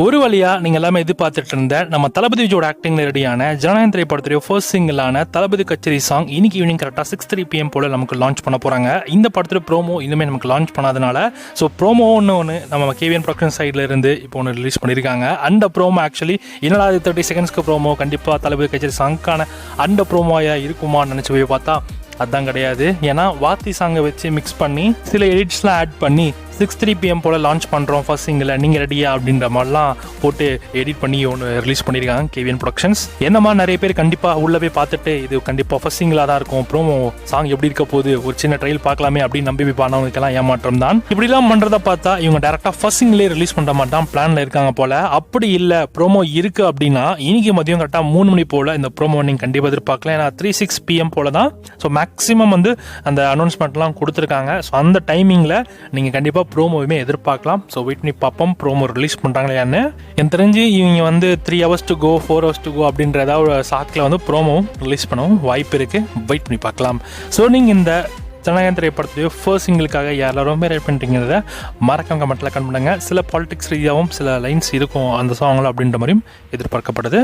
ஒரு வழியா நீங்க எல்லாமே எதிர்பார்த்துட்டு இருந்த நம்ம தளபதி விஜயோட ஆக்டிங்ல ரெடியான ஜனநாயகம் திரைப்படத்துடைய ஃபர்ஸ்ட் சிங்கிளான தளபதி கச்சேரி சாங் இன்னைக்கு ஈவினிங் கரெக்டாக 6:30 PM போல நமக்கு லான்ச் பண்ண போறாங்க. இந்த படத்துல ப்ரோமோ இன்னுமே நமக்கு லான்ச் பண்ணாதனால ஸோ ப்ரோமோ ஒன்று நம்ம கேவிஎன் ப்ரொடக்ஷன் சைட்ல இருந்து இப்போ ஒன்று ரிலீஸ் பண்ணியிருக்காங்க. அந்த ப்ரோமோ ஆக்சுவலி என்னடா 30 செகண்ட்ஸ்க்கு ப்ரோமோ கண்டிப்பாக தளபதி கச்சேரி சாங்க்கான அந்த ப்ரோமோயா இருக்குமான்னு நினச்சி போய் பார்த்தா அதுதான் கிடையாது. ஏன்னா வாத்தி சாங்கை வச்சு மிக்ஸ் பண்ணி சில எடிட்ஸ்லாம் ஆட் பண்ணி 6:30 PM போல் லான்ச் பண்ணுறோம் ஃபர்ஸ்ட் சிங்கில் நீங்கள் ரெடியா அப்படின்ற மாதிரிலாம் போட்டு எடிட் பண்ணி ஒன்று ரிலீஸ் பண்ணியிருக்காங்க கேவிஎன் ப்ரொடக்ஷன்ஸ். என்ன மாதிரி நிறைய பேர் கண்டிப்பாக உள்ளே போய் பார்த்துட்டு இது கண்டிப்பாக ஃபர்ஸ்ட் சிங்கிளாக தான் இருக்கும், ப்ரோமோ சாங் எப்படி இருக்க போகுது ஒரு சின்ன ட்ரையல் பார்க்கலாமே அப்படின்னு நம்பி போய் பண்ணவங்களுக்கெல்லாம் ஏமாற்றம் தான். இப்படிலாம் பண்ணுறத பார்த்தா இவங்க டேரெக்டாக ஃபர்ஸ்ட் சிங்கிலே ரிலீஸ் பண்ணுற மாதிரி தான் பிளானில் இருக்காங்க போல். அப்படி இல்லை ப்ரோமோ இருக்குது அப்படின்னா இன்னைக்கு மதியம் கரெக்டாக 3 மணி போல் இந்த ப்ரோமோ நீங்கள் கண்டிப்பாக எதிர்பார்க்கலாம். ஏன்னா 3-6 PM போல் தான் ஸோ மேக்ஸிமம் வந்து அந்த அனௌன்ஸ்மெண்ட்லாம் கொடுத்துருக்காங்க. ஸோ அந்த டைமிங்கில் நீங்கள் கண்டிப்பாக ப்ரோமோவுமே எதிர்பார்க்கலாம். ஸோ வெயிட் பண்ணி பார்ப்போம் ப்ரோமோ ரிலீஸ் பண்ணுறாங்களையான்னு. எனக்கு தெரிஞ்சு இவங்க வந்து 3 hours to go 4 hours to go அப்படின்ற ஏதாவது சாக்கில் வந்து ப்ரோமோ ரிலீஸ் பண்ணவும் வாய்ப்பு இருக்குது. வெயிட் பண்ணி பார்க்கலாம். ஸோ நீங்கள் இந்த ஜனநாயகம் திரைப்படத்துடைய ஃபர்ஸ்ட் சிங்கிளுக்காக எல்லாருமே ரெடி பண்ணிட்டீங்கிறத மறக்காம கமெண்ட்டில் கமெண்ட் பண்ணுங்க. சில பாலிடிக்ஸ் ரீதியாகவும் சில லைன்ஸ் இருக்கும் அந்த சாங்கில் அப்படின்ற மாதிரியும் எதிர்பார்க்கப்படுது.